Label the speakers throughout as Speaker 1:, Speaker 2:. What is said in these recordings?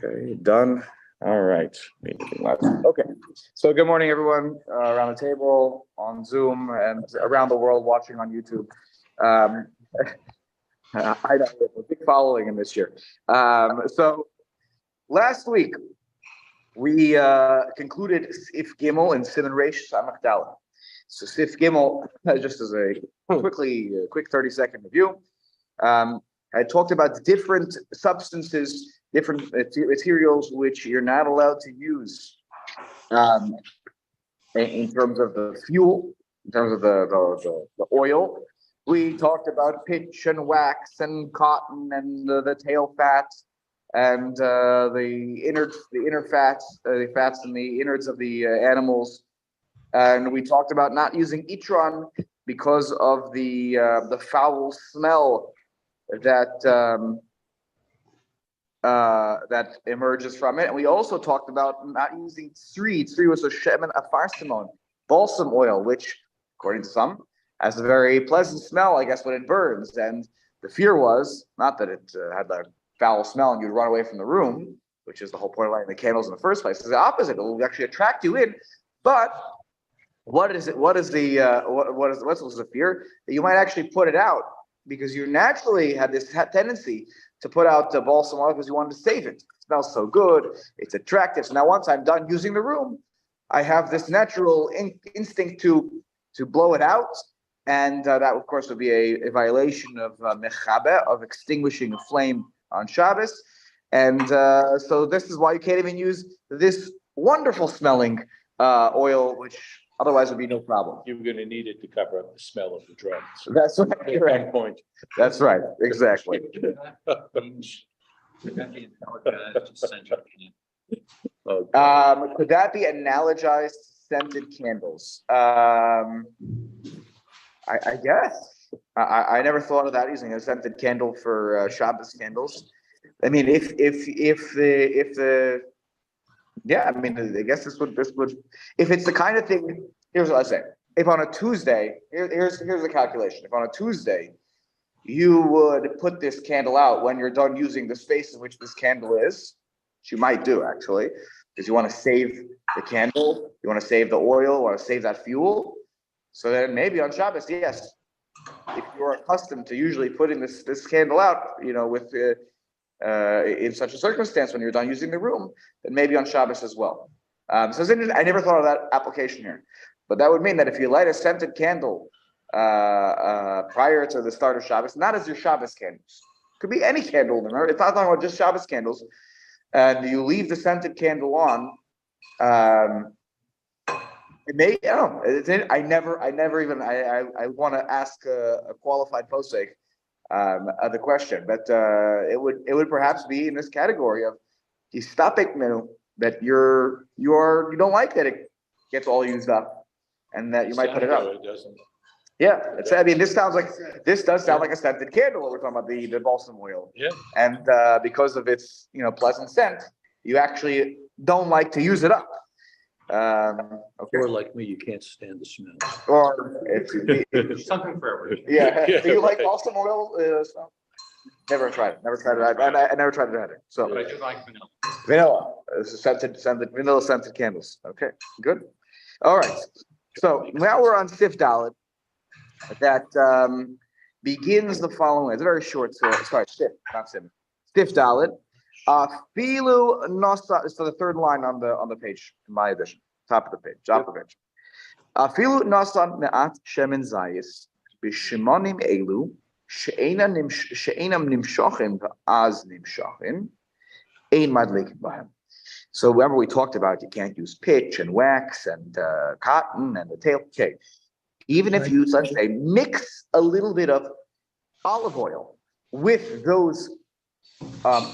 Speaker 1: Okay, done. All right. Okay. So good morning, everyone around the table, on Zoom, and around the world watching on YouTube. I know we have a big following in this year. So last week we concluded Sif Gimel and Siman Reish Samach Daled. So Sif Gimel, just as a quick 30-second review. I talked about different substances, different materials which you're not allowed to use in terms of the fuel, in terms of the oil. We talked about pitch and wax and cotton and the tail fats and the inner fats, the fats and the innards of the animals. And we talked about not using itron because of the foul smell that emerges from it. And we also talked about not using tzri. Tzri was a shemen afarsimon, balsam oil, which, according to some, has a very pleasant smell, I guess, when it burns. And the fear was not that it had the foul smell and you'd run away from the room, which is the whole point of lighting the candles in the first place. It's the opposite. It will actually attract you in. But what is it? What's the fear? That you might actually put it out, because you naturally had this tendency to put out the balsam oil because you wanted to save it. It smells so good, it's attractive. So now once I'm done using the room, I have this natural instinct to blow it out. And that, of course, would be a violation of mechabe, of extinguishing a flame on Shabbos. And so this is why you can't even use this wonderful smelling oil, which otherwise would be no problem.
Speaker 2: You're going to need it to cover up the smell of the drugs.
Speaker 1: That's right.
Speaker 2: At one point.
Speaker 1: That's right. Exactly.
Speaker 3: Could that
Speaker 1: be analogized to scented candles? I guess. I never thought of that, using a scented candle for Shabbos candles. I mean, if the yeah, I mean, I guess this would, if it's the kind of thing. Here's what I say: if on a Tuesday, here's the calculation. If on a Tuesday you would put this candle out when you're done using the space in which this candle is, which you might do actually, because you want to save the candle, you want to save the oil, you want to save that fuel. So then maybe on Shabbos, yes, if you're accustomed to usually putting this candle out, with in such a circumstance when you're done using the room, then maybe on Shabbos as well. So I never thought of that application here, but that would mean that if you light a scented candle prior to the start of Shabbos, not as your Shabbos candles, could be any candle. Remember, it's not talking about just Shabbos candles, and you leave the scented candle on. It may, I don't know. I want to ask a qualified posek the question, but it would perhaps be in this category of yistapik minu, that you don't like that it gets all used up, and that you might put it up.
Speaker 2: It doesn't.
Speaker 1: Yeah, this does sound like a scented candle. We're talking about the balsam oil.
Speaker 2: Yeah,
Speaker 1: and because of its pleasant scent, you actually don't like to use it up. Okay.
Speaker 3: Or like me, you can't stand the smell.
Speaker 1: Or it's
Speaker 4: something for everyone.
Speaker 1: Yeah.
Speaker 2: Yeah,
Speaker 1: Do you like
Speaker 2: right.
Speaker 1: balsam oil? Never tried it. I never tried it either. So
Speaker 4: But I do like vanilla.
Speaker 1: vanilla. This is vanilla scented candles. Okay, good. All right. So now we're on Sif Dalet. That begins the following way. It's a very short. Sif, not Sim. Sif Dalet. Filu nasa. So the third line on the page, in my edition, top of the page. Filu nasa me'at shemen zayis b'shimonim elu she'enam nimshochin v'az nimshochin ein madlikin b'hem. So remember we talked about you can't use pitch and wax and cotton and the tail. Okay, even if you, let's say, mix a little bit of olive oil with those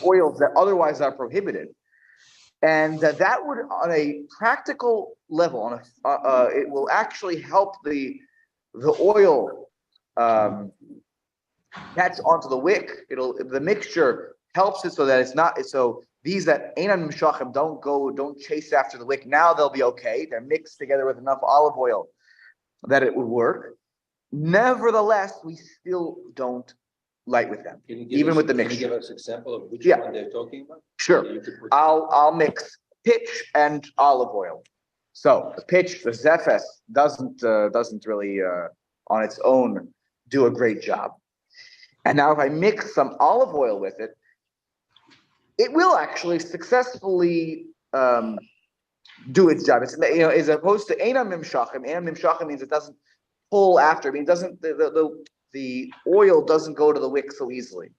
Speaker 1: oils that otherwise are prohibited, and that would, on a practical level, it will actually help the oil catch onto the wick. The mixture helps it so that it's not so. These that einam mishachim don't chase after the wick. Now they'll be okay. They're mixed together with enough olive oil that it would work. Nevertheless, we still don't light with them,
Speaker 3: Can you give
Speaker 1: even
Speaker 3: us-
Speaker 1: with the
Speaker 3: Can you
Speaker 1: mixture.
Speaker 3: give us an example of which
Speaker 1: Yeah.
Speaker 3: one they're talking about?
Speaker 1: Sure.
Speaker 3: You could put-
Speaker 1: I'll mix pitch and olive oil. So the pitch, the zephes doesn't really on its own do a great job. And now if I mix some olive oil with it, it will actually successfully do its job. It's, as opposed to einam nimshachim. Einam nimshachim means it doesn't pull after. I mean, it doesn't the oil doesn't go to the wick so easily.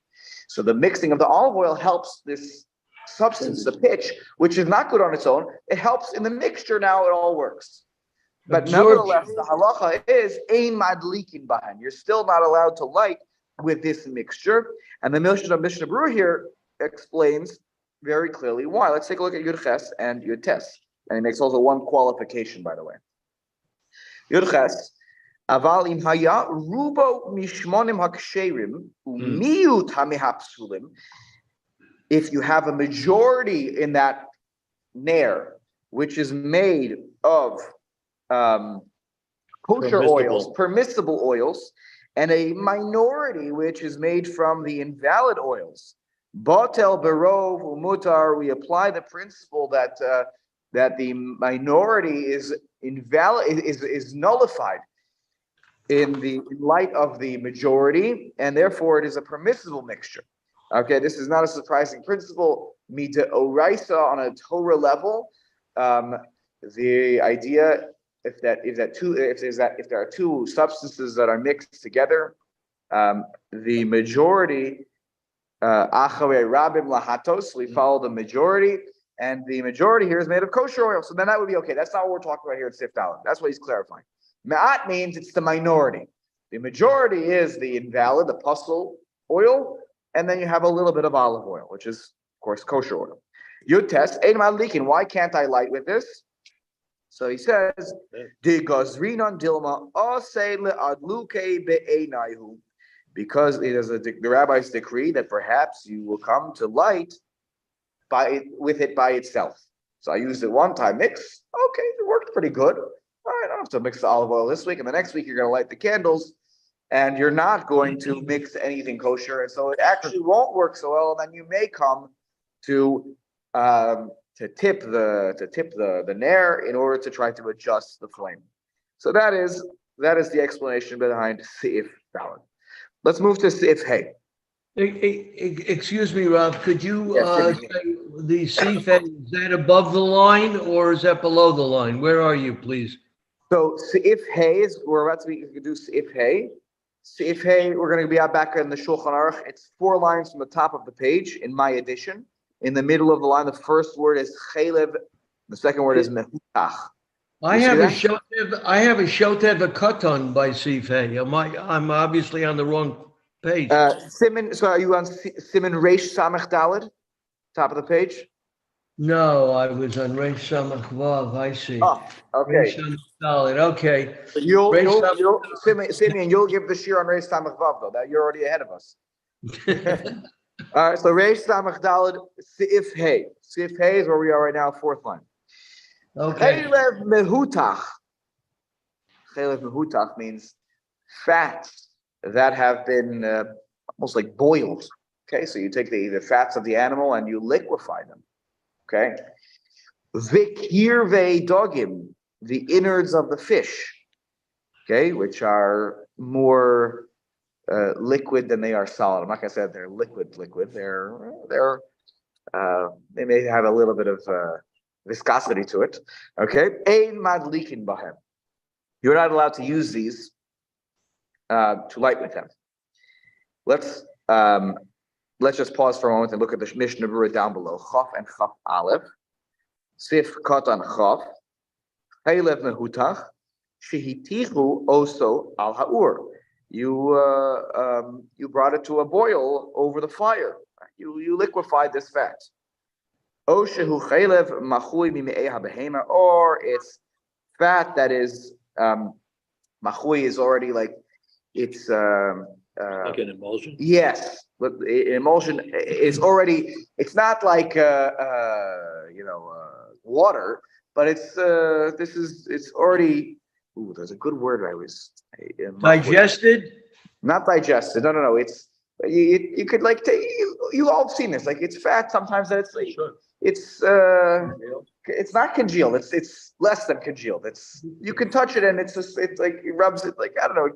Speaker 1: So the mixing of the olive oil helps this substance, the pitch, which is not good on its own. It helps in the mixture. Now it all works. But nevertheless, the halacha is ein madlikin bahan. You're still not allowed to light with this mixture. And the Mishnah Berurah here explains very clearly why. Let's take a look at Yud Ches and Yud Tes. And he makes also one qualification, by the way. Yud Ches, aval im haya rubo mishmonim haksherim umiut hamehapsulim. If you have a majority in that nair, which is made of kosher oils, permissible oils, and a minority which is made from the invalid oils. Batel berov umutar. We apply the principle that the minority is invalid, is nullified in light of the majority, and therefore it is a permissible mixture. Okay, this is not a surprising principle. Mida oraisa on a Torah level, the idea if there are two substances that are mixed together, the majority acharei rabim lahatos, we follow the majority, and the majority here is made of kosher oil. So then that would be okay. That's not what we're talking about here at Sif Dalet. That's what he's clarifying. Ma'at means it's the minority. The majority is the invalid, the puzzle oil, and then you have a little bit of olive oil, which is, of course, kosher oil. Yud Tes, ein madlikin. Why can't I light with this? So he says, because it is the rabbi's decree that perhaps you will come to light with it by itself. So I used it one time, mix. Okay, it worked pretty good. All right, I don't have to mix the olive oil this week, and the next week you're going to light the candles, and you're not going to mix anything kosher, and so it actually won't work so well. And then you may come to tip the nair in order to try to adjust the flame. So that is the explanation behind Seif Dalet. Let's move to Seif Hey.
Speaker 4: Excuse me, Rob. Could you
Speaker 1: Yes,
Speaker 4: say the Seif Hey, is that above the line or is that below the line? Where are you, please?
Speaker 1: So Seif Hey is we're about to do Seif Hey. Seif Hey, we're going to be back in the Shulchan Aruch. It's 4 lines from the top of the page in my edition. In the middle of the line, the first word is chelev, the second word is mehutach.
Speaker 4: I have a Shotev Katan by Seif Hey. I'm obviously on the wrong page.
Speaker 1: Siman, so are you on Siman Reish Samech Daled, top of the page?
Speaker 4: No, I was on Reish Samach Vav. I see.
Speaker 1: Oh, okay.
Speaker 4: Reish Samach Dalet. Okay.
Speaker 1: So Simeon, you'll give the shir on Reish Samech Vav though. That you're already ahead of us. All right, so Reish Samech Daled Seif Hey. Seif Hey is where we are right now, 4th line.
Speaker 4: Okay.
Speaker 1: Chelev mehutach. Chelev mehutach means fats that have been almost like boiled. Okay, so you take the fats of the animal and you liquefy them. Okay. Vikirve dogim, the innards of the fish. Okay, which are more liquid than they are solid. I'm not gonna say that they're liquid. They may have a little bit of viscosity to it. Okay, ein madlikin bahem. You're not allowed to use these to light with them. Let's just pause for a moment and look at the Mishnah Berurah down below. Chaf and Chaf Aleph, Sif Katan Chaf, Chelev mehutach, shehitichu oso al ha'ur. You brought it to a boil over the fire. You liquefied this fat. O shehu chelev machui mime'eh habehema, or it's fat that is machui is already like it's
Speaker 3: Like an emulsion?
Speaker 1: yes, but emulsion is already. It's not like water, but it's it's already. Ooh, there's a good word I was.
Speaker 4: Digested?
Speaker 1: Not digested. No. It's You could like take you all have seen this. Like it's fat sometimes that
Speaker 3: Sure.
Speaker 1: it's not congealed. It's less than congealed. It's you can touch it and it's just it's like it rubs it like I don't know.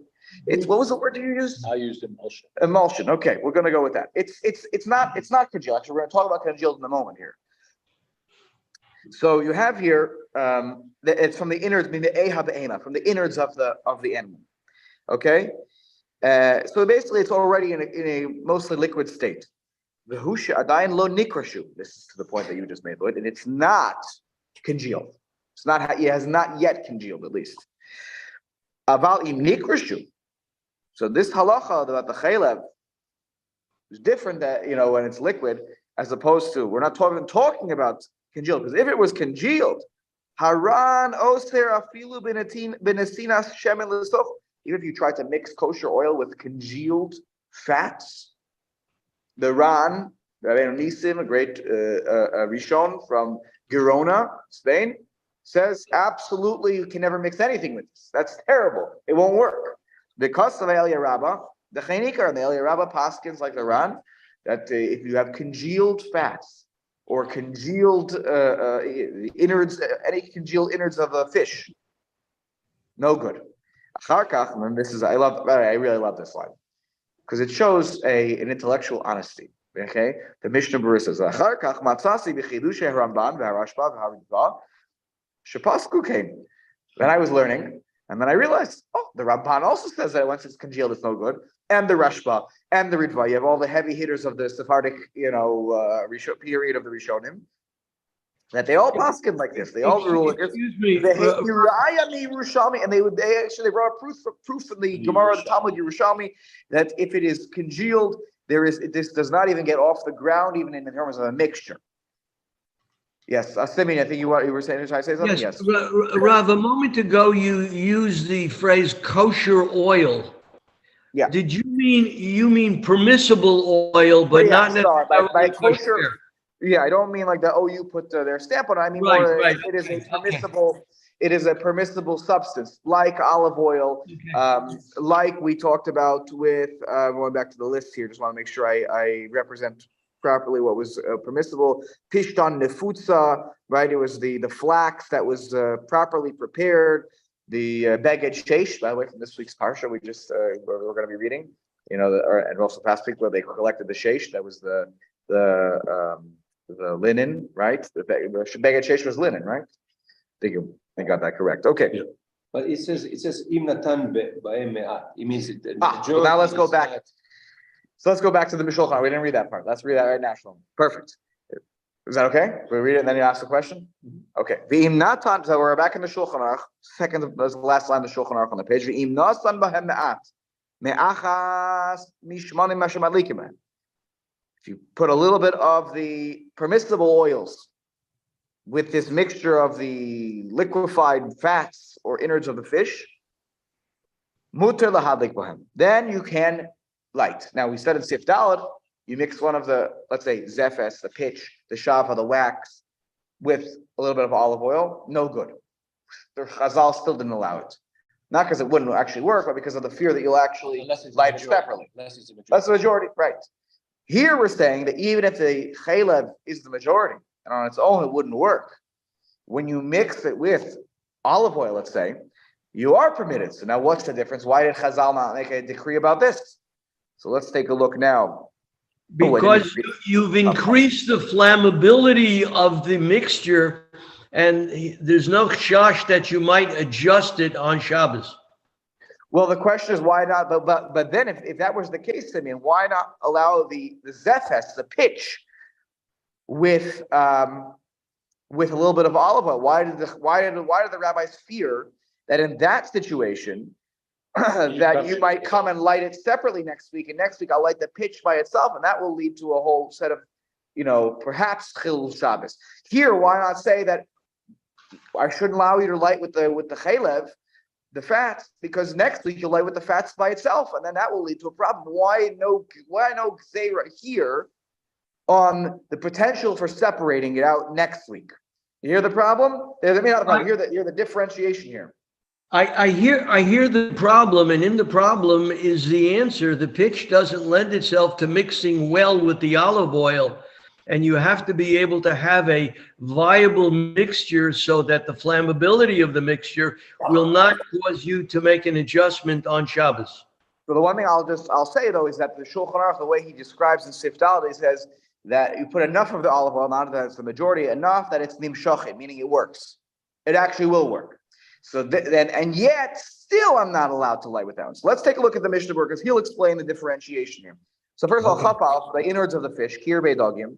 Speaker 1: It's what was the word you used?
Speaker 2: I used emulsion.
Speaker 1: Emulsion. Okay, we're gonna go with that. It's not congealed. Actually, we're gonna talk about congealed in a moment here. So you have here it's from the innards, meaning the eha be'ena, from the innards of the animal. Okay, so basically it's already in a mostly liquid state. The husha adayin lo nikrashu. This is to the point that you just made, Lloyd, and it's not congealed. It has not yet congealed, at least. Aval im nikrashu. So this halacha about the chaylev is different that when it's liquid, as opposed to we're not talking about congealed, because if it was congealed, haran oser afilu benesinas shemen l'soch. Even if you try to mix kosher oil with congealed fats, the Ran, Rabbi Nisim, a great Rishon from Girona, Spain, says absolutely you can never mix anything with this. That's terrible. It won't work. Because of Eliyah Rabbah, the Chainikar and the Eliyah Rabbah paskins like the Ran, that if you have congealed fats or congealed innards, any congealed innards of a fish, no good. And this is I really love this line because it shows an intellectual honesty. Okay, the Mishnah Berurah says, came. Then I was learning, and then I realized, the Ramban also says that once it's congealed, it's no good. And the Rashba and the Ritva, you have all the heavy hitters of the Sephardic, period of the Rishonim. That they all paskin like this. They all rule it.
Speaker 4: Excuse me.
Speaker 1: And they brought a proof in the Gemara, the Talmud Yerushalmi, that if it is congealed, this does not even get off the ground, even in terms of a mixture. Yes, Simeon, I think you were saying, trying to say something. Yes.
Speaker 4: Rav, a moment ago you used the phrase kosher oil.
Speaker 1: Yeah.
Speaker 4: Did you mean permissible oil, but not necessarily
Speaker 1: by kosher? Yeah, I don't mean like that. You put their stamp on it. I mean it is a permissible. Okay. It is a permissible substance, like olive oil, like we talked about with. Going back to the list here, just want to make sure I represent properly what was permissible. Pishtan nefutza, right? It was the flax that was properly prepared. The beged sheish, by the way, from this week's parsha, we're going to be reading. And also past week where they collected the sheish. That was the linen, right? The beged sheish was linen, right? I got that correct. Okay.
Speaker 3: Yeah. But it says im natan ba'em me'at. It means it.
Speaker 1: So now let's go back. So let's go back to the Mishulchan Aruch. We didn't read that part. Let's read that right now. Perfect. Is that okay? We read it and then you ask the question? Mm-hmm. Okay. V'im natan. So we're back in the Shulchan Aruch. That's the last line of the Shulchan Aruch on the page. V'im nasan b'hem me'at me'achas mishmanim mashem adlikim. If you put a little bit of the permissible oils with this mixture of the liquefied fats or innards of the fish, muter lahadlik b'hem. Then you can light. Now we said in Sif Daled, you mix one of the, let's say, zefes, the pitch, the shava, the wax, with a little bit of olive oil. No good. The Chazal still didn't allow it. Not because it wouldn't actually work, but because of the fear that you'll actually light it separately. That's the majority, right? Here we're saying that even if the chaylev is the majority, and on its own it wouldn't work, when you mix it with olive oil, let's say, you are permitted. So now what's the difference? Why did Chazal not make a decree about this? So let's take a look now.
Speaker 4: Because you've increased the flammability of the mixture, and there's no chash that you might adjust it on Shabbos.
Speaker 1: Well, the question is why not? But then if that was the case, why not allow the zefes, the pitch, with a little bit of olive oil? Why did the rabbis fear that in that situation that you might come and light it separately next week, and next week I'll light the pitch by itself, and that will lead to a whole set of, perhaps Hilchot Shabbat. Here, why not say that I shouldn't allow you to light with the chaylev, the fats, because next week you'll light with the fats by itself, and then that will lead to a problem. Why no gzeira here on the potential for separating it out next week? You hear the problem? Hear the differentiation here.
Speaker 4: I hear the problem, and in the problem is the answer. The pitch doesn't lend itself to mixing well with the olive oil, and you have to be able to have a viable mixture so that the flammability of the mixture will not cause you to make an adjustment on Shabbos.
Speaker 1: So the one thing I'll say though is that the Shulchan Aruch, the way he describes in Sif Dalet, he says that you put enough of the olive oil, not that it's the majority, enough that it's nimshachim, meaning it works. It actually will work. So then, and yet still I'm not allowed to light with that one. So let's take a look at the Mishnah Berurah because he'll explain the differentiation here. So first of all, chapal, the innards of the fish, kirbei dogim,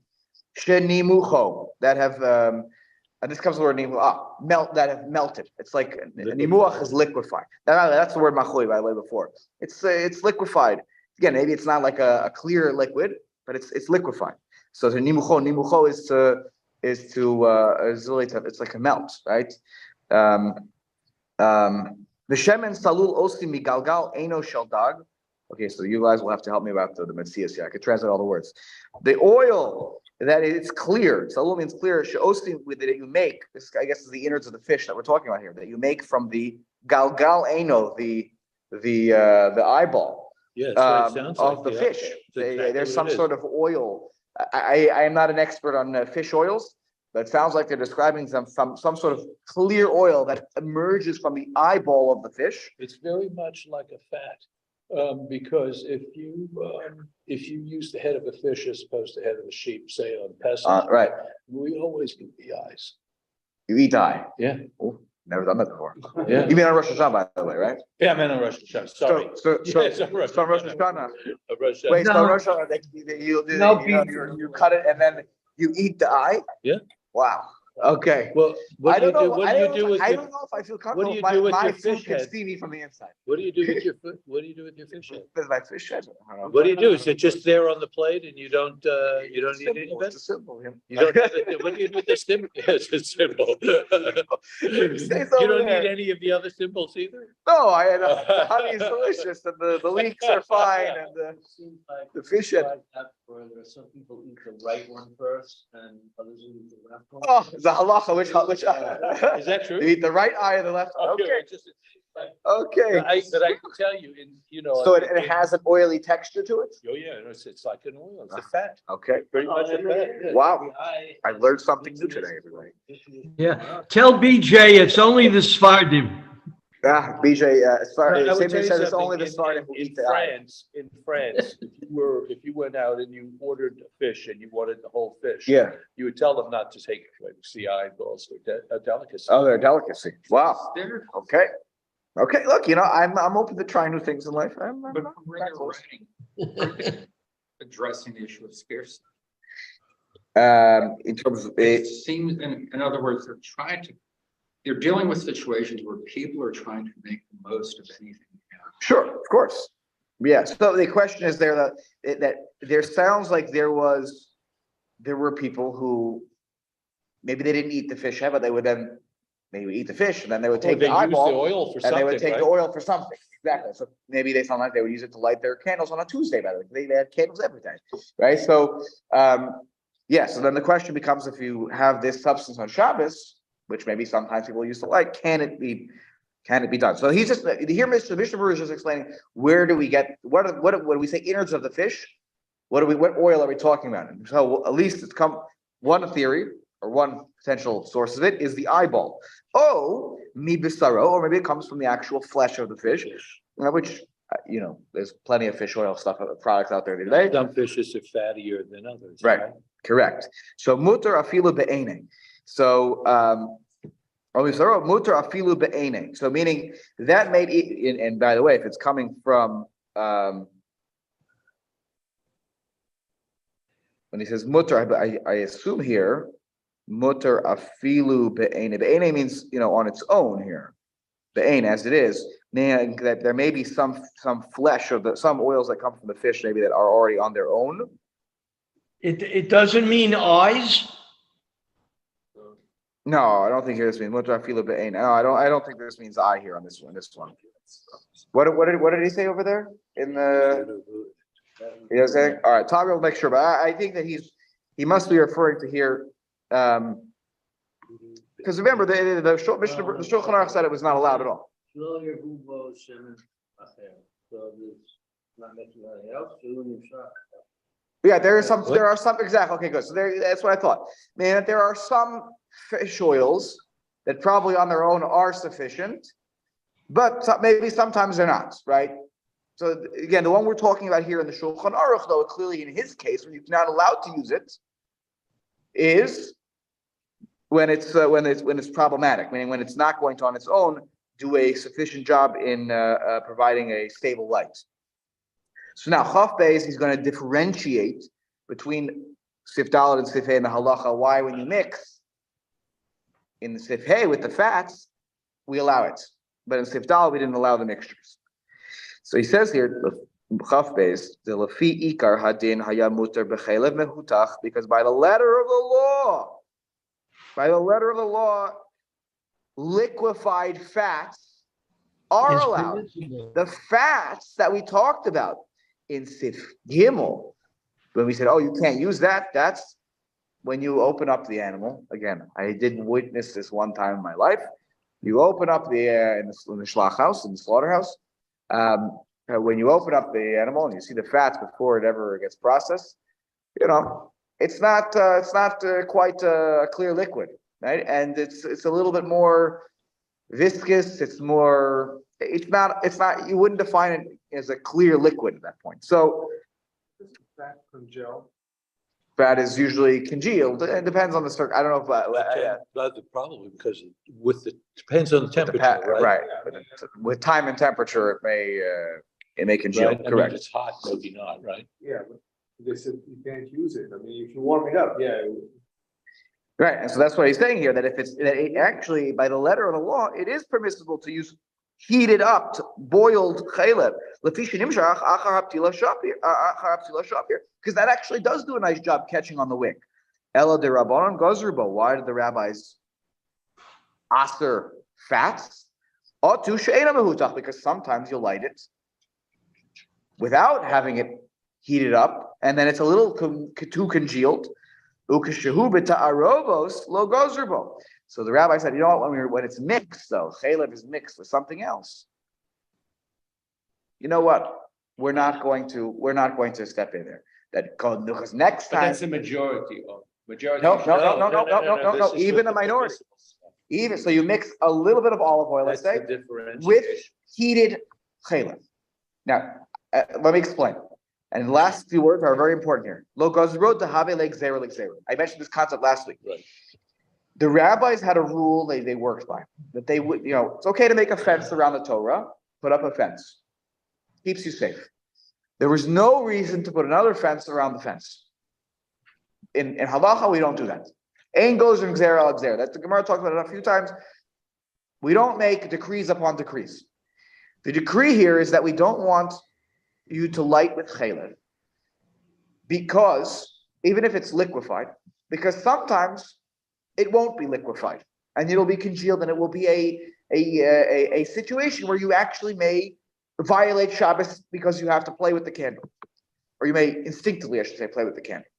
Speaker 1: shenimucho, that have, and this comes from the word nimuach, that have melted. It's like nimuach is liquefied. That's the word machloi, by the way, before. It's liquefied. Again, maybe it's not like a clear liquid, but it's liquefied. So the nimucho is like a melt, right? The shemen salul osim migalgal eno shel dag. Okay, so you guys will have to help me about the Metzias here. I could translate all the words. The oil that it's clear, salul means clear. Sheosim with it that you make. This, I guess, is the innards of the fish that we're talking about here. That you make from the galgal eno, the eyeball of the fish. There's some sort of oil. I am not an expert on fish oils. But it sounds like they're describing some sort of clear oil that emerges from the eyeball of the fish.
Speaker 2: It's very much like a fat, because if you use the head of a fish as opposed to the head of a sheep, say on Pesach,
Speaker 1: Right.
Speaker 2: we always eat the eyes.
Speaker 1: You eat the eye.
Speaker 2: Yeah.
Speaker 1: Ooh, never done that before.
Speaker 2: Yeah.
Speaker 1: You mean on Rosh Hashanah, by the way, right?
Speaker 2: Yeah, I'm in on Rosh Hashanah. Sorry.
Speaker 1: So
Speaker 2: Yes, on Rosh
Speaker 1: Rosh Hashanah.
Speaker 2: Hashanah.
Speaker 1: Wait, so
Speaker 4: No.
Speaker 1: Rosh Hashanah, you cut it and then you eat the eye?
Speaker 2: Yeah.
Speaker 1: Wow. Okay.
Speaker 2: Well, what do you do? What do you do with
Speaker 1: I
Speaker 2: your?
Speaker 1: don't know if I feel
Speaker 2: What do
Speaker 1: comfortable.
Speaker 2: you do with
Speaker 1: My
Speaker 2: your
Speaker 1: food
Speaker 2: fish
Speaker 1: can
Speaker 2: head?
Speaker 1: see me from the inside.
Speaker 2: What do you do with your foot? What do you do with your fish head?
Speaker 1: With my fish head. I don't know.
Speaker 2: What do you do? Is it just there on the plate and you don't eat any of it?
Speaker 1: It's a symbol.
Speaker 2: You don't. What do you do with the symbol? Yes, it's a symbol.
Speaker 1: Stays
Speaker 2: You
Speaker 1: over
Speaker 2: don't
Speaker 1: there.
Speaker 2: need any of the other symbols either.
Speaker 1: No, the honey is delicious and the leeks are fine and the fish head.
Speaker 3: Where there are some people eat the right one first and others eat the left one.
Speaker 1: Oh, the halacha, which
Speaker 2: Is that true?
Speaker 1: you eat the right eye and the left eye. Okay. Okay.
Speaker 2: But I can tell you,
Speaker 1: So it has an oily texture to it?
Speaker 2: Oh, yeah, it's like an oil. It's a fat.
Speaker 1: Okay.
Speaker 2: Pretty much a fat. Yeah.
Speaker 1: Wow. I learned something new today, everybody.
Speaker 4: Yeah. Tell BJ it's only the Sfardim.
Speaker 1: BJ, as far
Speaker 2: I
Speaker 1: as
Speaker 2: would tell
Speaker 1: Simon
Speaker 2: you
Speaker 1: says, it's
Speaker 2: something,
Speaker 1: only the start who
Speaker 2: in
Speaker 1: eat the eye.
Speaker 2: France, if you went out and you ordered a fish and you wanted the whole fish.
Speaker 1: Yeah.
Speaker 2: You would tell them not to take the eyeballs, a delicacy.
Speaker 1: Oh, they're a delicacy. Wow. Okay. Okay. Look, I'm open to trying new things in life.
Speaker 5: But when you're writing, addressing the issue of scarcity.
Speaker 1: In terms of
Speaker 5: It seems, in other words, they're dealing with situations where people are trying to make the most of anything they have.
Speaker 1: Sure, of course. Yeah. So the question is that there sounds like there were people who maybe they didn't eat the fish head, but they would then maybe eat the fish and then they would take the eyeball
Speaker 2: oil for
Speaker 1: and they would take the oil for something. Exactly. So maybe sometimes they would use it to light their candles on a Tuesday. By the way, they had candles every day, right? So so then the question becomes: if you have this substance on Shabbos, which maybe sometimes people used to like, can it be done? So he's just here. Mr. Berurah is just explaining where do we get what do we say innards of the fish? What oil are we talking about? And so at least it's one theory or one potential source of it is the eyeball. Oh, mi bisaro, or maybe it comes from the actual flesh of the fish, which there's plenty of fish oil products out there today.
Speaker 2: Some fishes are fattier than others.
Speaker 1: Right. Correct. So mutar afilu be'ene. So mutar afilu be'ene. So meaning that made it, and by the way, if it's coming from when he says mutar, I assume here mutar afilu be'ene. Be'ene means on its own here. Be'ene as it is, meaning that there may be some flesh or some oils that come from the fish maybe that are already on their own.
Speaker 4: It doesn't mean eyes.
Speaker 1: No, I don't think this means mutar afilu be'ene. No, I don't think this means eye here on this one. What did he say over there in the? You know what I'm saying? All right, Tavi will make sure, but I think that he must be referring to here, because remember the Shulchan Aruch said it was not allowed at all.
Speaker 3: לא ירבו שמן אחר. So there's not making anything else, so
Speaker 1: Yeah, there are some, exactly, okay, good. So that's what I thought. Man, there are some fish oils that probably on their own are sufficient, but maybe sometimes they're not, right? So again, the one we're talking about here in the Shulchan Aruch, though, clearly in his case, when you're not allowed to use it, is when it's problematic, meaning when it's not going to on its own do a sufficient job in providing a stable light. So now Chaf Beis, he's going to differentiate between Sif Dalet and Sif Hey in the halacha. Why, when you mix in the Sif Hey with the fats, we allow it, but in Sif Dalet we didn't allow the mixtures. So he says here, Chaf Beis, the Lafi Ikar Hadin Haya Muter B'Chelev Mehutach, because by the letter of the law, liquefied fats are allowed. The fats that we talked about in Sif Gimel, when we said, oh, you can't use that, that's when you open up the animal. Again, I didn't witness this one time in my life. You open up in the shlach house, in the slaughterhouse, when you open up the animal and you see the fats before it ever gets processed, it's not quite a clear liquid, right? And it's a little bit more viscous. It's not. You wouldn't define it as a clear liquid at that point. So
Speaker 2: Fat from gel.
Speaker 1: fat is usually congealed. It depends on the circ. I don't know if
Speaker 2: That's probably because depends on the temperature, right?
Speaker 1: Right. With time and temperature, it may congeal.
Speaker 2: Right?
Speaker 1: Correct.
Speaker 2: If it's hot, maybe not, right?
Speaker 6: Yeah, but they said you can't use it. I mean, if you warm it up, yeah.
Speaker 1: Right, and so that's what he's saying here, that if actually, by the letter of the law, it is permissible to use heated up, boiled chaylev, because that actually does do a nice job catching on the wick. Ela de Rabbanon Gozrubo. Why did the rabbis aser fats? Because sometimes you light it without having it heated up, and then it's a little too congealed. So the rabbi said, you know what, when it's mixed, though, chaylev is mixed with something else. You know what? We're not going to step in there. Because next time.
Speaker 3: But that's the majority.
Speaker 1: No. Even a minority. Even so, you mix a little bit of olive oil, let's say, with heated chaylev. Now, let me explain. And the last few words are very important here. I mentioned this concept last week.
Speaker 2: Right.
Speaker 1: The rabbis had a rule they worked by, that they would, it's okay to make a fence around the Torah, put up a fence. Keeps you safe. There was no reason to put another fence around the fence. In halacha, we don't do that. Ein gozer gzera al gzera. That's the Gemara talked about it a few times. We don't make decrees upon decrees. The decree here is that we don't want you to light with chaylev, because even if it's liquefied, because sometimes it won't be liquefied and it'll be congealed, and it will be a situation where you actually may violate Shabbos because you have to play with the candle, or you may instinctively, I should say, play with the candle.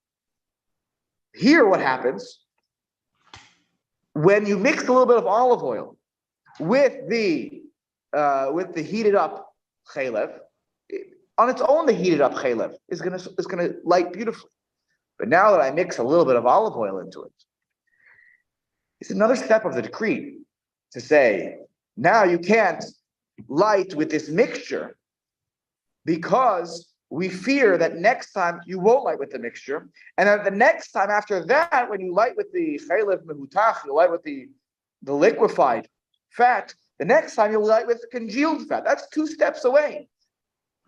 Speaker 1: Here, what happens when you mix a little bit of olive oil with the heated up chaylev? On its own, the heated up chaylev is gonna light beautifully. But now that I mix a little bit of olive oil into it, it's another step of the decree to say, now you can't light with this mixture, because we fear that next time you won't light with the mixture, and then the next time after that, when you light with the chaylev mehutach, you light with the liquefied fat, the next time you'll light with congealed fat. That's 2 steps away.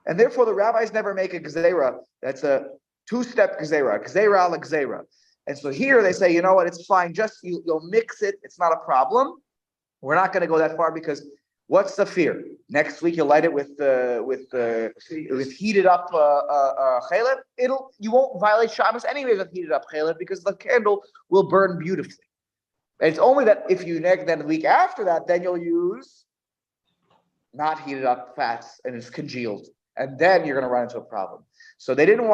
Speaker 1: And therefore, the rabbis never make a gzeira. That's a 2-step gzeira al gzeira. And so here they say, you know what, it's fine. Just you'll mix it. It's not a problem. We're not going to go that far, because what's the fear? Next week you'll light it with heated up chaylev. You won't violate Shabbos anyway with heated up chaylev, because the candle will burn beautifully. And it's only that if you then the week after that, then you'll use not heated up fats and it's congealed. And then you're going to run into a problem. So they didn't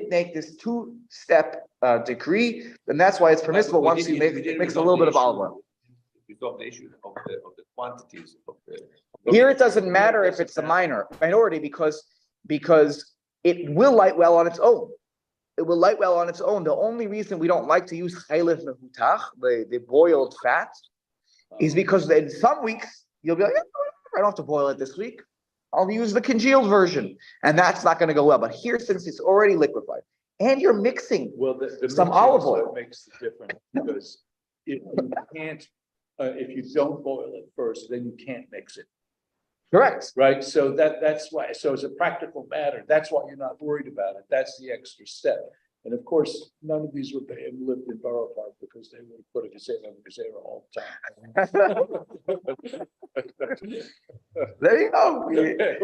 Speaker 1: make this 2-step decree, and that's why it's permissible once you mix a little bit of olive oil.
Speaker 7: resolve the issue of the quantities of the.
Speaker 1: Here it doesn't matter if it's a minority because it will light well on its own. It will light well on its own. The only reason we don't like to use chaylev mehutach, the boiled fat, is because in some weeks you'll be like, I don't have to boil it this week. I'll use the congealed version, and that's not going to go well. But here, since it's already liquefied, and you're mixing
Speaker 2: the
Speaker 1: some
Speaker 2: mixing
Speaker 1: olive
Speaker 2: is what
Speaker 1: oil.
Speaker 2: makes the difference, because if you can't, if you don't boil it first, then you can't mix it,
Speaker 1: Correct.
Speaker 2: right? So that's why, so as a practical matter, that's why you're not worried about it. That's the extra step. And of course, none of these would have lived in Borough Park because they would have put a gazera all the time.
Speaker 1: There you go.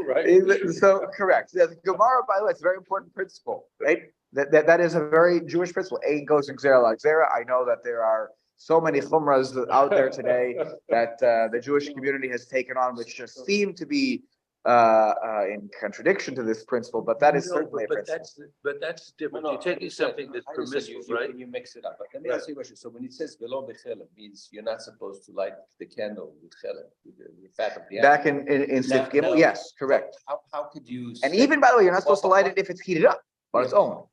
Speaker 2: Right.
Speaker 1: So correct. Yeah, the Gemara, by the way, it's a very important principle, right? That is a very Jewish principle. Ein goes in gzera like gzera. I know that there are so many chumras out there today that the Jewish community has taken on, which just seem to be in contradiction to this principle, but that is certainly a principle.
Speaker 2: But that's different. You're taking something that's permissible, right?
Speaker 7: When you mix it up, but let me ask you a question. So when it says below bechelem, means you're not supposed to light the candle with chelem, with the fat of the animal.
Speaker 1: Back in Sif Gimel,
Speaker 7: Now,
Speaker 1: yes, correct.
Speaker 7: How could you?
Speaker 1: And
Speaker 7: say-
Speaker 1: even, by the way, you're not supposed to light it if it's heated up on its own.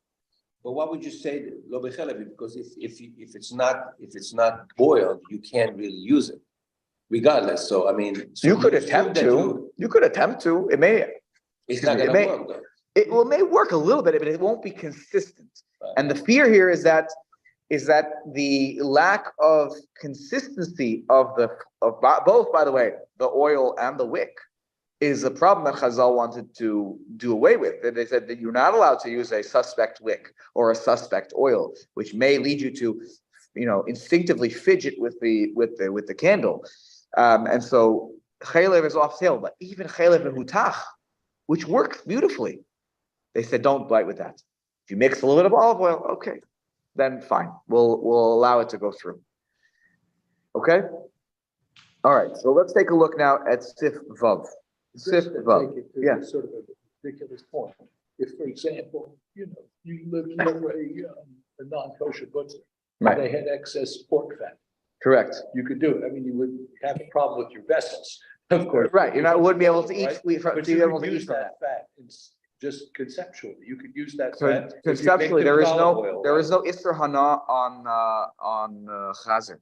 Speaker 7: But why would you say lo bechelem? Because if it's not boiled, you can't really use it, regardless. So I mean, so
Speaker 1: You could
Speaker 7: assume
Speaker 1: attempt
Speaker 7: that
Speaker 1: to. You could attempt to. It may.
Speaker 7: It's not
Speaker 1: It
Speaker 7: gonna
Speaker 1: may-
Speaker 7: work though.
Speaker 1: It may work a little bit, but it won't be consistent.
Speaker 7: Right.
Speaker 1: And the fear here is that the lack of consistency of both, by the way, the oil and the wick, is a problem that Chazal wanted to do away with. That they said that you're not allowed to use a suspect wick or a suspect oil, which may lead you to, instinctively fidget with the candle. And so chaylev is off sale, but even chaylev and hutach, which works beautifully, they said don't light with that. If you mix a little bit of olive oil, okay, then fine. We'll allow it to go through. Okay. All right. So let's take a look now at Sif Vav. Sif
Speaker 2: Just to
Speaker 1: Vav.
Speaker 2: take it to
Speaker 1: Yeah.
Speaker 2: Sort of a ridiculous point. If, for example, you live near a non-kosher butcher,
Speaker 1: Right.
Speaker 2: they had excess pork fat,
Speaker 1: Correct.
Speaker 2: you could do it. I mean, you would have a problem with your vessels, of course.
Speaker 1: Right. Wouldn't be able to eat.
Speaker 2: Right? But
Speaker 1: Be
Speaker 2: you
Speaker 1: able
Speaker 2: could
Speaker 1: to
Speaker 2: use
Speaker 1: eat from
Speaker 2: that fat. It's just conceptually, you could use that
Speaker 1: So
Speaker 2: fat. if you
Speaker 1: conceptually,
Speaker 2: make
Speaker 1: there
Speaker 2: it
Speaker 1: is
Speaker 2: with
Speaker 1: no
Speaker 2: olive oil, right?
Speaker 1: Isser Hana on Chazer.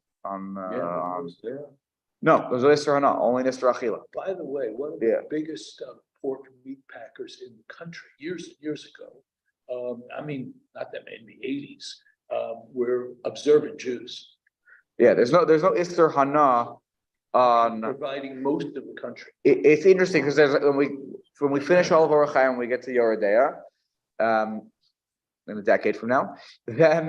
Speaker 1: No, there's no Isser Hana, only Isser Achila.
Speaker 2: By the way, one of
Speaker 1: Yeah.
Speaker 2: the biggest pork meat packers in the country years ago, I mean, not that many, in the 80s, were observant Jews,
Speaker 1: Yeah, there's no Isser Hana on.
Speaker 2: providing most of the country.
Speaker 1: It's interesting because when we finish all of our Chaim, we get to Yoredea, in a decade from now, then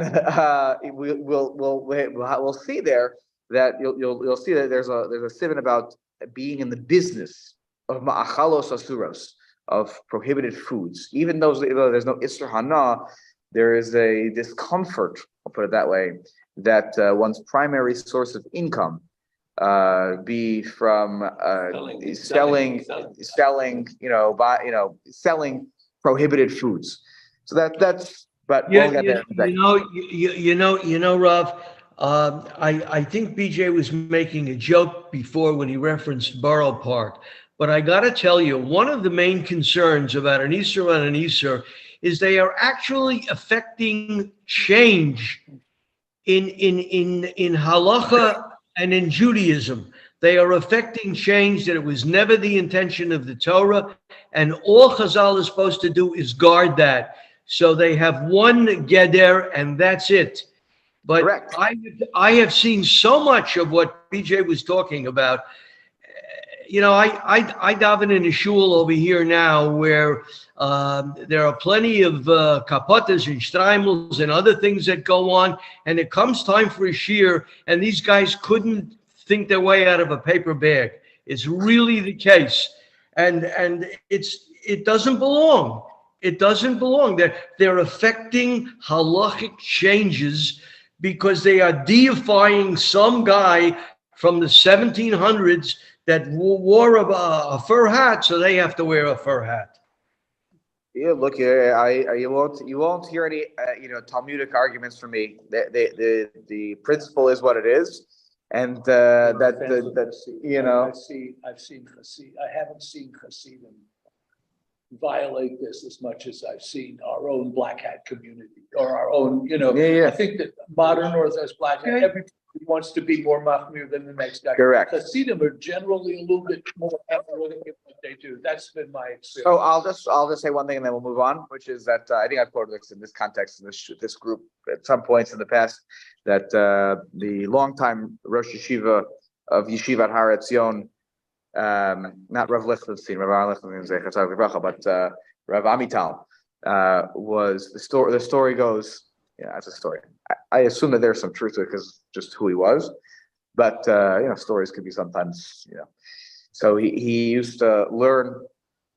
Speaker 1: we'll see there that you'll see that there's a siman about being in the business of ma'achalos asuros, of prohibited foods. Even though there's no Isser Hana, there is a discomfort, I'll put it that way, that one's primary source of income be from selling prohibited foods. So that's. But we'll get there.
Speaker 4: Rav. I think BJ was making a joke before when he referenced Borough Park, but I got to tell you, one of the main concerns about an Isser and an Isser is they are actually affecting change in halacha and in Judaism. They are affecting change that it was never the intention of the Torah, and all Chazal is supposed to do is guard that. So they have one geder, and that's it. But
Speaker 1: Correct.
Speaker 4: I have seen so much of what BJ was talking about. I daven in a shul over here now where there are plenty of kapotas and streimels and other things that go on, and it comes time for a shear, and these guys couldn't think their way out of a paper bag. It's really the case, and it doesn't belong. It doesn't belong. They're affecting halachic changes because they are deifying some guy from the 1700s that wore a fur hat, so they have to wear a fur hat.
Speaker 1: Yeah, look, you won't hear any Talmudic arguments from me. The principle is what it is. and that you know.
Speaker 2: I've seen Hasid, I haven't seen Hasidim violate this as much as I've seen our own black hat community or our own,
Speaker 1: Yeah.
Speaker 2: I think that modern Orthodox black hat,
Speaker 4: Okay.
Speaker 2: everybody wants to be more mahmir than the next guy.
Speaker 1: Correct.
Speaker 2: Hasidim are generally a little bit more analytic in what they do. That's been my experience.
Speaker 1: So I'll just say one thing and then we'll move on, which is that I think I've quoted this in this context in this group at some points in the past that the longtime Rosh Yeshiva of Yeshivat Har Etzion, not Rav Lichtenstein, but Rav Amital was the story goes. Yeah, that's a story. I assume that there's some truth to it because just who he was, but stories could be sometimes. So he used to learn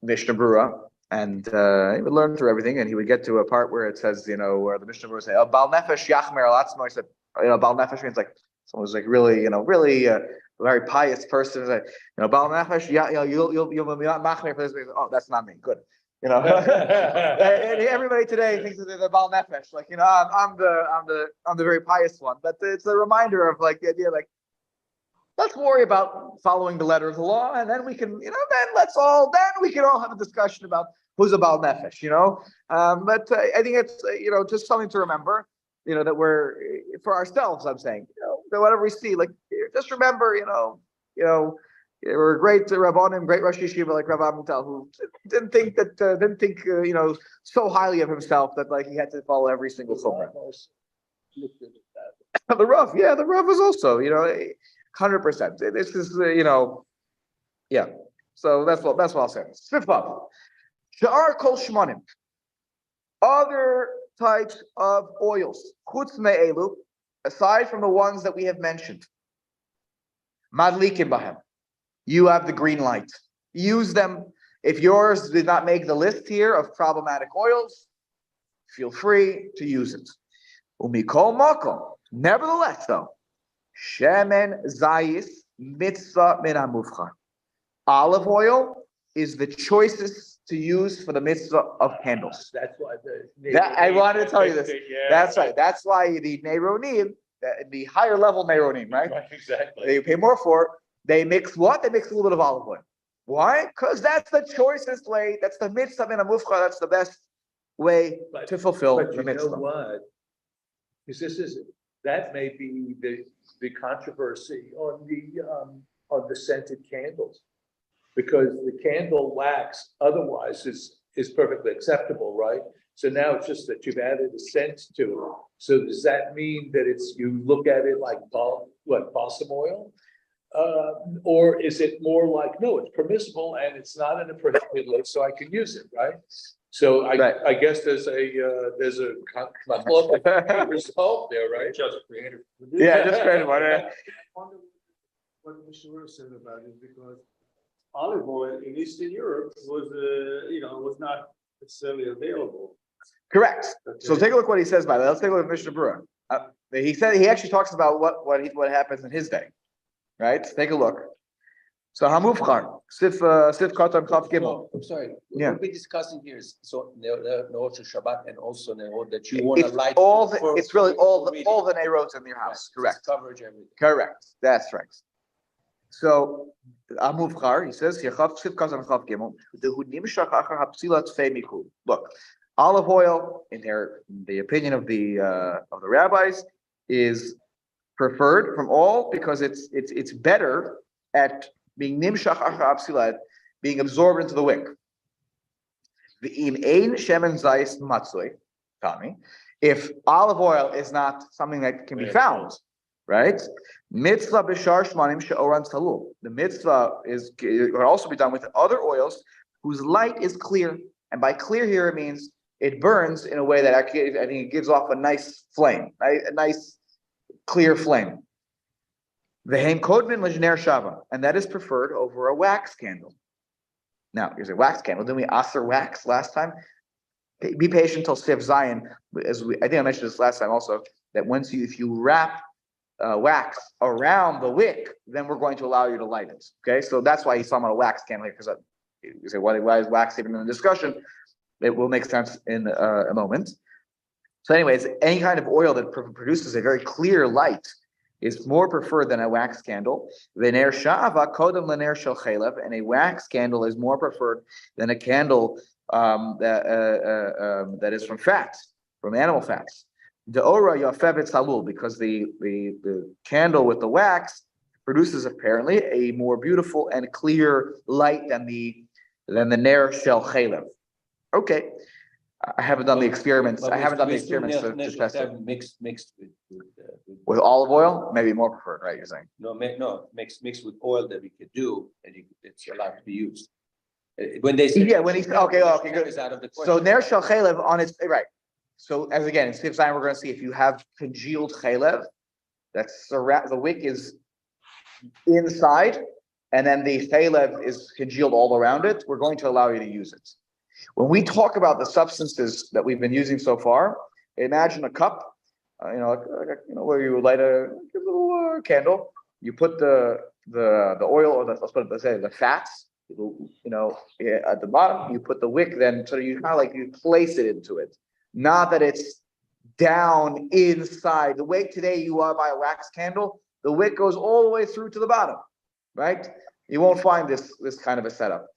Speaker 1: Mishnah Berurah, and he would learn through everything, and he would get to a part where it says, where the Mishnah Berurah say, "Oh, Bal Nefesh Yachmer al Atzmo." He said, Bal Nefesh means like someone who's like really, really a very pious person. Like, Bal Nefesh, you'll be machmer for this. Oh, that's not me. Good. And everybody today thinks that they're the Bal Nefesh. Like, I'm the very pious one. But it's a reminder of like the idea, like, let's worry about following the letter of the law, and then we can, then we can all have a discussion about who's a Bal Nefesh, But I think it's, just something to remember, that we're, for ourselves, I'm saying, that whatever we see, like, just remember, we're great Rabbanim, great Rosh Yeshiva like Rav Amital, who didn't think so highly of himself that like he had to follow every single chumrah. The Rav was also, 100%. This is, yeah. So that's what I'll say. Fifth up, Sha'ar kol shmonim, other types of oils, chutz me'elu, aside from the ones that we have mentioned, madlikim bahem. You have the green light. Use them. If yours did not make the list here of problematic oils, feel free to use it. Umikol makom. Nevertheless, though, shemen zayis mitzvah min hamufchar. Olive oil is the choicest to use for the mitzvah of candles.
Speaker 2: That's why
Speaker 1: I wanted to tell you this.
Speaker 2: Yeah,
Speaker 1: that's right. That's why the Neironim, the higher level Neironim, right?
Speaker 2: Exactly.
Speaker 1: They pay more for. They mix what? They mix a little bit of olive oil. Why? Because that's the choicest way. That's the mitzvah min hamufchar. That's the best way to fulfill the mitzvah.
Speaker 2: But you know what? Because that may be the controversy on the scented candles, because the candle wax otherwise is perfectly acceptable, right? So now it's just that you've added a scent to it. So does that mean that you look at it like balsam oil? Or is it more like, no, it's permissible and it's not in a prohibited list, so I can use it, right? So I guess there's a result there, right?
Speaker 5: Just creative.
Speaker 1: Yeah, just creative one.
Speaker 6: I wonder what Mr. said about it, because olive oil in Eastern Europe was not necessarily available.
Speaker 1: Correct.
Speaker 6: Okay.
Speaker 1: So take a look what he says by that. Let's take a look at Mishnah Berurah. He actually talks about what happens in his day. Right? Take a look. So Hamufchar, Sif Katam Chav Gimel.
Speaker 7: I'm sorry.
Speaker 1: Yeah.
Speaker 7: What we're hilchot Shabbat and also Ne'ot that you want to
Speaker 1: It's
Speaker 7: light.
Speaker 1: it's really all the Ne'rots in your house.
Speaker 7: Right.
Speaker 1: Correct.
Speaker 7: It's coverage everything.
Speaker 1: Correct. That's right. So Hamufchar, he says, Sif Katam Chav Gimel. Look, olive oil, in the opinion of the rabbis, is preferred from all because it's better at being nimshach achar hapsila, being absorbed into the wick. The im ein shemen zayis matzoi, Tommy. If olive oil is not something that can be found, right? Mitzvah b'shar shmanim she'oran talul. The mitzvah can also be done with other oils whose light is clear, and by clear here it means it burns in a way that actually I think it gives off a nice flame, right? A nice clear flame. Vehem kodmin lejener shava, and that is preferred over a wax candle. Now, here's a wax candle. Didn't we aser wax last time? Be patient till Sif Zion. I think I mentioned this last time also, that if you wrap wax around the wick, then we're going to allow you to light it. Okay, so that's why he's talking about a wax candle here, because you say, why is wax even in the discussion? It will make sense in a moment. So anyways, any kind of oil that produces a very clear light is more preferred than a wax candle. V'ner sha'ava kodem l'ner shel chelev, and a wax candle is more preferred than a candle that is from fats, from animal fats. De'ora yafevet salul, because the candle with the wax produces apparently a more beautiful and clear light than the ner shel chelev. Okay. I haven't done the experiments. I haven't done the experiments to test it.
Speaker 7: Mixed
Speaker 1: With olive oil, maybe more preferred, right? You're saying?
Speaker 7: No, mixed with oil that we could do, and it's allowed to be used. When they say.
Speaker 1: Yeah, when he's okay, good.
Speaker 7: Is out of the
Speaker 1: So
Speaker 7: question.
Speaker 1: ner shel chelev on its right. So as again, in Sif Zion, we're going to see if you have congealed chelev, that's the wick is inside, and then the chelev is congealed all around it. We're going to allow you to use it. When we talk about the substances that we've been using so far, imagine a cup, where you light a little candle. You put the oil, or the fats, at the bottom. You put the wick, then so you kind of like you place it into it, not that it's down inside. The way today you are by a wax candle, the wick goes all the way through to the bottom, right? You won't find this kind of a setup.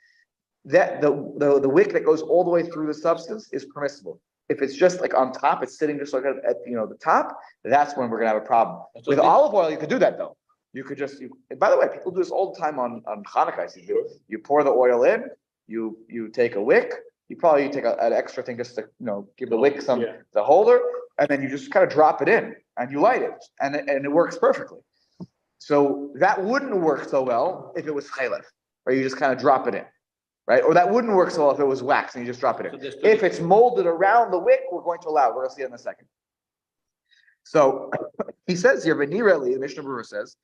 Speaker 1: That the wick that goes all the way through the substance is permissible. If it's just like on top, it's sitting just like at the top, that's when we're gonna have a problem. With olive oil, you could do that though. You could just by the way, people do this all the time on Hanukkah. You pour the oil in, you take a wick, you probably take an extra thing just to give the wick the holder, and then you just kind of drop it in and you light it, and it works perfectly. So that wouldn't work so well if it was chalev, or you just kind of drop it in. Right? Or that wouldn't work so well if it was wax and you just drop it in. So if it's molded around the wick, we're going to allow it. We're going to see it in a second. So he says here, V'nireli, the Mishnah Berurah says,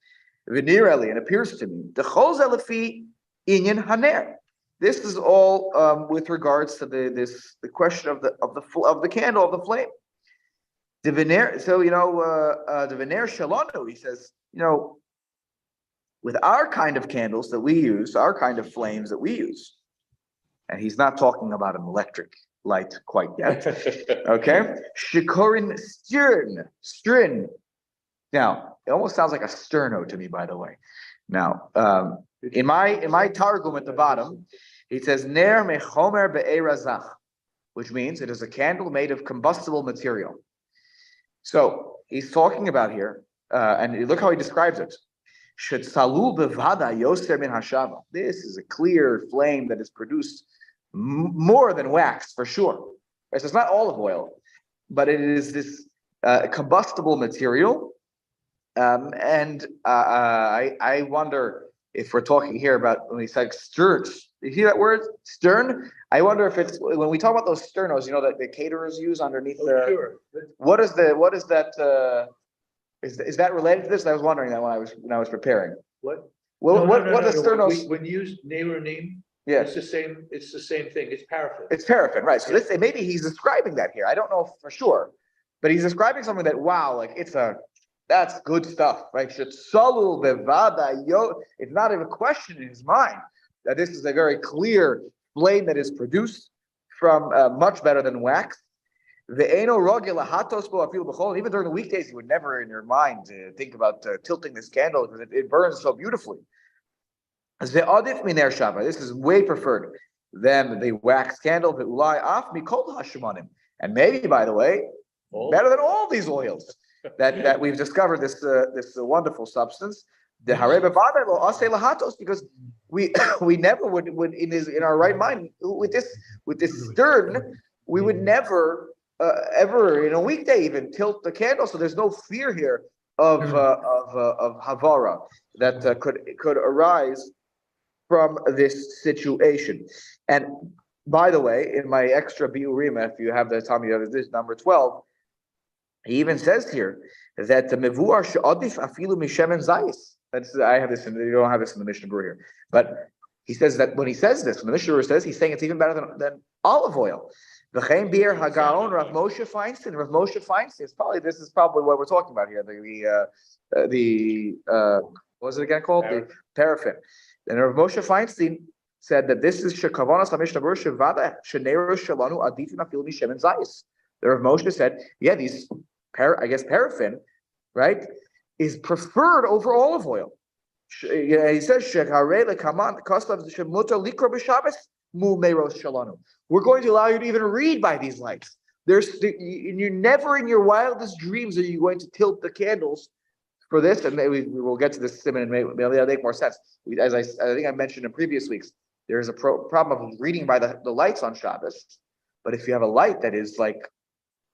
Speaker 1: V'nireli, it appears to me, the Chozelefi inyan haner. This is all with regards to the question of the candle, of the flame. The V'ner, so the V'ner Shalonu, he says, with our kind of candles that we use, our kind of flames that we use. And he's not talking about an electric light quite yet. Okay? Shikorin strin. Now, it almost sounds like a sterno to me, by the way. Now, in my Targum at the bottom, he says ner mechomer be'erazach, which means it is a candle made of combustible material. So he's talking about here, and look how he describes it. Should salul bevada yoser min hashava. This is a clear flame that is produced more than wax for sure. Right? So it's not olive oil, but it is this combustible material. And I wonder if we're talking here about when he said stern. You hear that word stern? I wonder if it's when we talk about those sternos, that the caterers use underneath the.
Speaker 2: Sure.
Speaker 1: What is that? Is that related to this? I was wondering that when I was preparing.
Speaker 2: What?
Speaker 1: Well, what is sternos?
Speaker 2: When you use neighboring,
Speaker 1: Yeah,
Speaker 2: it's the same thing. It's paraffin.
Speaker 1: it's paraffin, right? So maybe he's describing that here. I don't know for sure, but he's describing something that that's good stuff, right? It's not even a question in his mind that this is a very clear flame that is produced from much better than wax. Even during the weekdays, you would never in your mind think about tilting this candle because it burns so beautifully. This is way preferred than the wax candle. And maybe, by the way, better than all these oils that we've discovered this wonderful substance. The because we never would in our right mind with this stern, we would never ever in a weekday even tilt the candle. So there's no fear here of havara that could arise from this situation. And by the way, in my extra biurima, if you have the time, you have this number 12. He even says here that the mevuar she'adif afilu mishemen zayis. I have this, and you don't have this in the Mishnah Berurah here. But he says that when he says this, when the Mishnah Berurah says, he's saying it's even better than olive oil. V'chein bir hagaon Rav Moshe Feinstein. Rav Moshe Feinstein. This is probably what we're talking about here. The what was it again called? The paraffin. And Rav Moshe Feinstein said that this is shekavanas HaMishnah Berurah shevada sheneru shalanu adifim afilu mishemen zayis. The Rav Moshe said, yeah, these paraffin, right, is preferred over olive oil. He says, we're going to allow you to even read by these lights. You're never in your wildest dreams are you going to tilt the candles for this, and maybe we will get to this and maybe that'll make more sense. As I think I mentioned in previous weeks, there is a problem of reading by the lights on Shabbos. But if you have a light that is like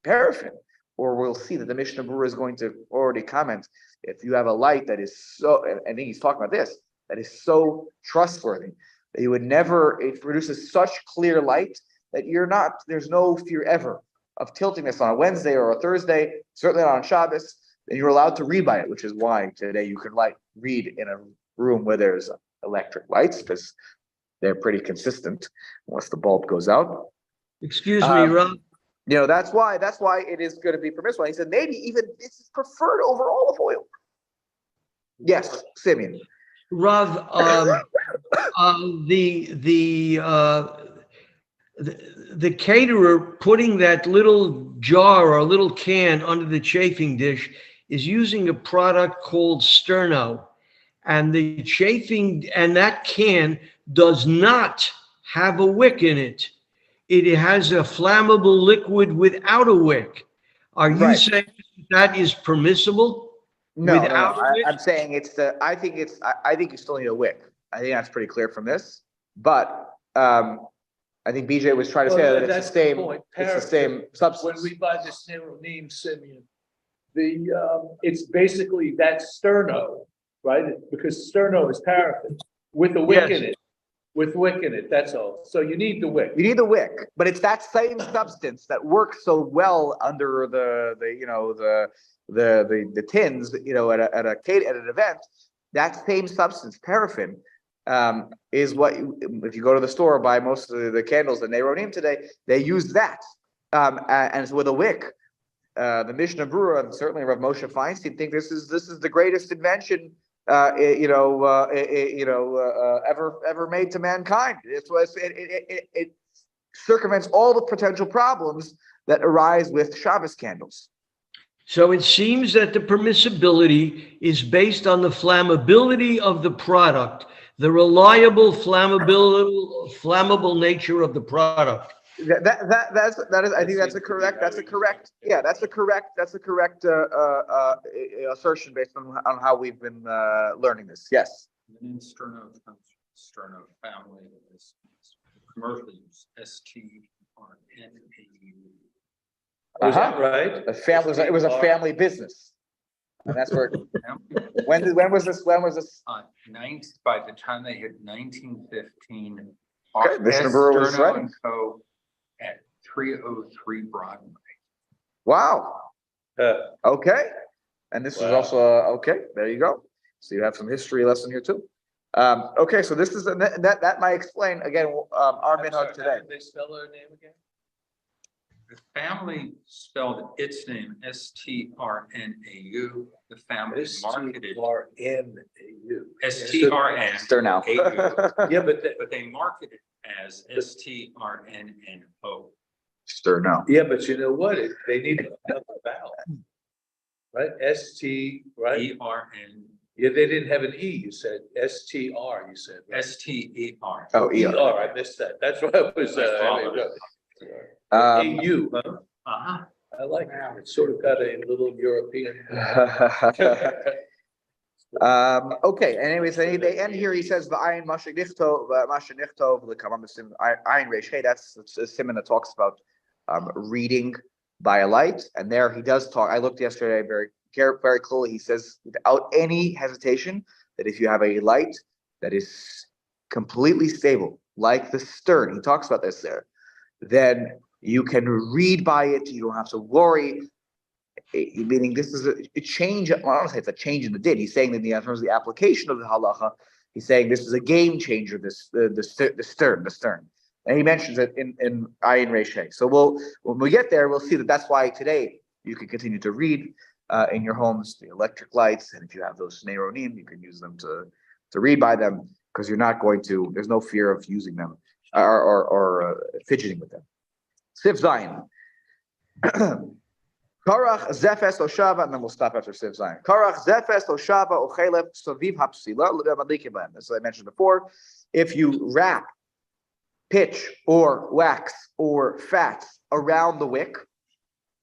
Speaker 1: paraffin, or we'll see that the Mishnah Berurah is going to already comment, if you have a light that is so, I think he's talking about this, that is so trustworthy that you would never, it produces such clear light that there's no fear ever of tilting this on a Wednesday or a Thursday, certainly not on Shabbos, then you're allowed to read by it, which is why today you can read in a room where there's electric lights, because they're pretty consistent once the bulb goes out.
Speaker 4: Excuse me, Rob.
Speaker 1: That's why it is going to be permissible. He said maybe even this is preferred over olive oil. Yes, Simeon.
Speaker 4: Rav, the caterer putting that little jar or little can under the chafing dish is using a product called Sterno, and the chafing and that can does not have a wick in it. It has a flammable liquid without a wick. Are you saying that is permissible?
Speaker 1: No. I'm saying I think you still need a wick. I think that's pretty clear from this. But I think BJ was trying to say that it's the same substance.
Speaker 2: When we buy the Neronim, Simeon, it's basically that Sterno, right? Because Sterno is paraffin with a wick in it. With wick in it, that's all. So you need the wick.
Speaker 1: You need the wick, but it's that same substance that works so well under the tins, at an event. That same substance, paraffin, is what if you go to the store buy most of the candles that Neronim today, they use that, and it's with a wick. The Mishnah Berurah and certainly Rav Moshe Feinstein think this is the greatest invention ever made to mankind. It circumvents all the potential problems that arise with Shabbos candles.
Speaker 4: So it seems that the permissibility is based on the flammability of the product, the reliable flammable nature of the product.
Speaker 1: That is. I think that's a correct assertion based on how we've been learning this. Yes.
Speaker 5: The name Sterno comes from Sterno family. Is commercially used STRNAU.
Speaker 2: Is that right?
Speaker 1: It was a family business, and that's where. When was this? When was this?
Speaker 5: By the time they hit 1915.
Speaker 1: Okay, Mishnah Berurah was right.
Speaker 5: Co. At 303 Broadway.
Speaker 1: Wow. Okay. And this is also okay. There you go. So you have some history lesson here too. Okay, so this is that might explain again our minhag today.
Speaker 2: How did they spell their name again?
Speaker 5: The family spelled its name STRNAU. The family marketed
Speaker 2: STRNAU.
Speaker 5: STRN.
Speaker 1: Sterno.
Speaker 2: Yeah, but
Speaker 5: they marketed as STRNNO.
Speaker 1: Sterno.
Speaker 2: Yeah, but you know what? They need to have a vowel, right? ST, right?
Speaker 5: ERN.
Speaker 2: Yeah, they didn't have an E. You said STR. You said right?
Speaker 5: STER.
Speaker 1: Oh,
Speaker 2: ER. I missed that. That's what I was. AU, huh?
Speaker 5: Uh-huh.
Speaker 2: I like it. It's sort of got a little European.
Speaker 1: Okay. Anyways, they end here. He says v'ayin masha nichtov l'kamam b'sim ayin reish. Hey, that's a simon that talks about reading by a light, and there he does talk. I looked yesterday very clearly. He says without any hesitation that if you have a light that is completely stable, like the stern, he talks about this there, then you can read by it. You don't have to worry. Meaning this is a change. Well, I don't say it's a change in the din. He's saying that in terms of the application of the halacha, he's saying this is a game changer. The stern, and he mentions it in Ayin Reishei. So when we get there, we'll see that that's why today you can continue to read in your homes the electric lights, and if you have those Neronim, you can use them to read by them because you're not going to. There's no fear of using them or fidgeting with them. Sif Zayin. Karach zefes oshava, and then we'll stop after Siv Zion. Karach zefes oshava ochelef soviv hapsila l'madlikim b'hem. As I mentioned before, if you wrap pitch or wax or fats around the wick,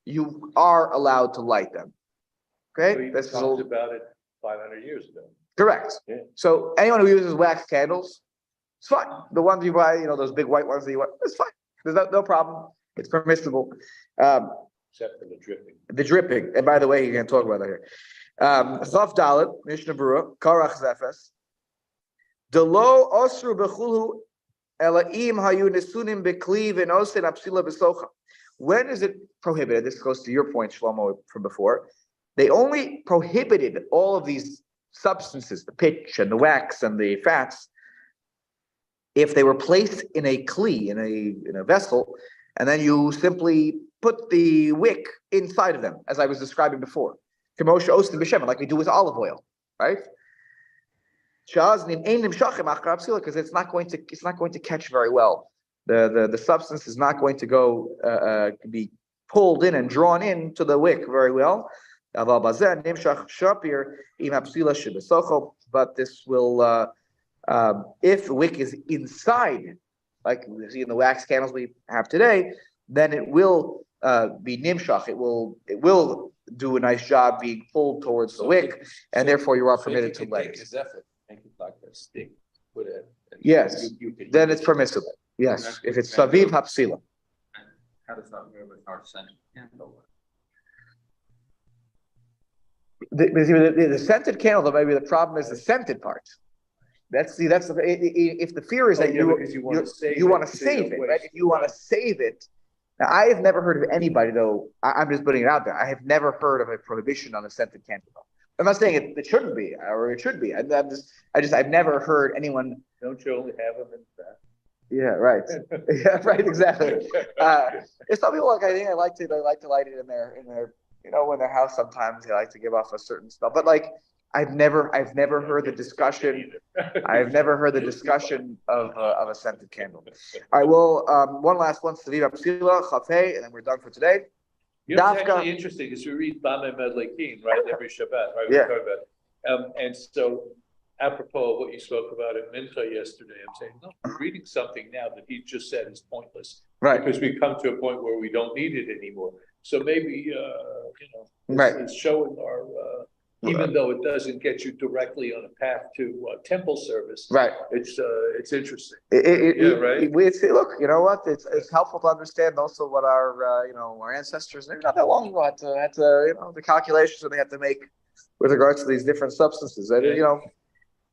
Speaker 1: you are allowed to light them. Okay,
Speaker 2: We
Speaker 1: this is
Speaker 2: talked
Speaker 1: all
Speaker 2: about it 500 years ago.
Speaker 1: correct.
Speaker 2: Yeah.
Speaker 1: So anyone who uses wax candles, it's fine. The ones you buy, those big white ones that you want, it's fine. There's no problem. It's permissible.
Speaker 2: Except for the dripping.
Speaker 1: The dripping, and by the way, you can talk about that here. Chav Dalet, Mishnah Berurah, Karach Zefes. Delo osru bechulu elaim hayu nesunim bekli v'nosen apsila b'socha. When is it prohibited? This goes to your point, Shlomo, from before. They only prohibited all of these substances, the pitch and the wax and the fats, if they were placed in a kli, in a vessel, and then you simply put the wick inside of them, as I was describing before. Like we do with olive oil, right? Because it's not going to catch very well. The substance is not going to go be pulled in and drawn into the wick very well. But this will, if the wick is inside, like we see in the wax candles we have today, then it will be nimshach. It will do a nice job being pulled towards the wick, and therefore you are permitted to light it.
Speaker 7: Make it like a stick. Put it.
Speaker 1: Yes, then it's permissible. Yes, if it's saviv hapsila.
Speaker 5: How does that go with our scented candle?
Speaker 1: The scented candle, though, maybe the problem is the scented part. If the fear is that you want to save it, right? If you want to save it. Now, I have never heard of anybody, though. I'm just putting it out there. I have never heard of a prohibition on a scented candle. I'm not saying it shouldn't be, or it should be. I've never heard anyone.
Speaker 2: Don't you only have them in that?
Speaker 1: Yeah, right. Yeah, right. Exactly. It's some people I think they like to light it in their in their house. Sometimes they like to give off a certain smell, but like I've never heard the discussion. I've never heard the discussion of a scented candle. All right. Well, one last one. Saviv Apsila Chafei, and then we're done for today.
Speaker 2: It's actually interesting because we read Bameh Medlekin, right, every Shabbat, right?
Speaker 1: Yeah.
Speaker 2: We talk about and so, apropos of what you spoke about at Mincha yesterday, I'm saying, no, we're reading something now that he just said is pointless.
Speaker 1: Right.
Speaker 2: Because we come to a point where we don't need it anymore. So maybe,
Speaker 1: Right.
Speaker 2: it's showing our, even though it doesn't get you directly on a path to temple service.
Speaker 1: Right.
Speaker 2: It's interesting.
Speaker 1: Right. Look, you know what? It's helpful to understand also what our ancestors, maybe not that long ago, had to the calculations that they had to make with regards to these different substances. And,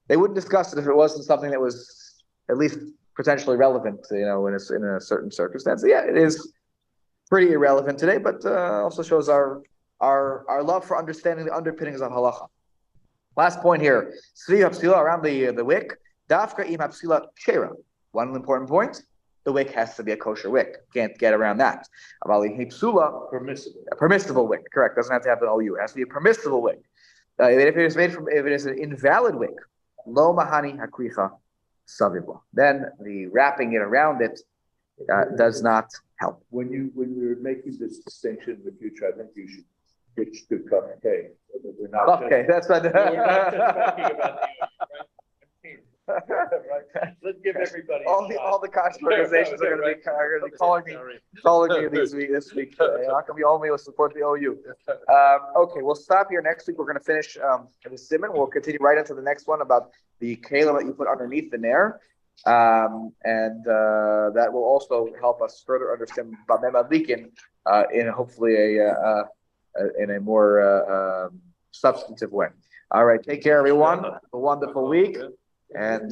Speaker 1: they wouldn't discuss it if it wasn't something that was at least potentially relevant, in a certain circumstance. Yeah, it is pretty irrelevant today, but also shows our love for understanding the underpinnings of halacha. Last point here: Svi hapsila, around the wick. Dafka im hapsila shera. One important point: the wick has to be a kosher wick. Can't get around that. Avali hipsula,
Speaker 2: Permissible.
Speaker 1: a permissible wick. Correct. Doesn't have to have an OU. It has to be a permissible wick. If it is an invalid wick, lo mahani hakricha savibla. Then the wrapping it around it does not help.
Speaker 2: When you're making this distinction in the future, I think you should pitch to cupcake. We're not
Speaker 1: Okay, that's what.
Speaker 2: we're not just talking about the right? Let's give everybody
Speaker 1: all the conscious organizations are going to be calling me this week. How come you only will support the OU? Okay, we'll stop here. Next week we're going to finish the simon. We'll continue right into the next one about the kalim that you put underneath the nair, and that will also help us further understand Bameh Madlikin in hopefully in a more substantive way. All right, take care, everyone. Have a wonderful week. And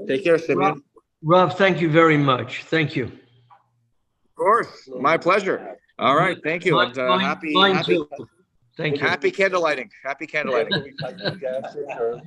Speaker 1: take care, Simeon.
Speaker 4: Rob, thank you very much. Thank you.
Speaker 1: Of course, my pleasure. All right, thank you, and
Speaker 4: Mine too. Thank you.
Speaker 1: happy candle lighting. Happy candle lighting.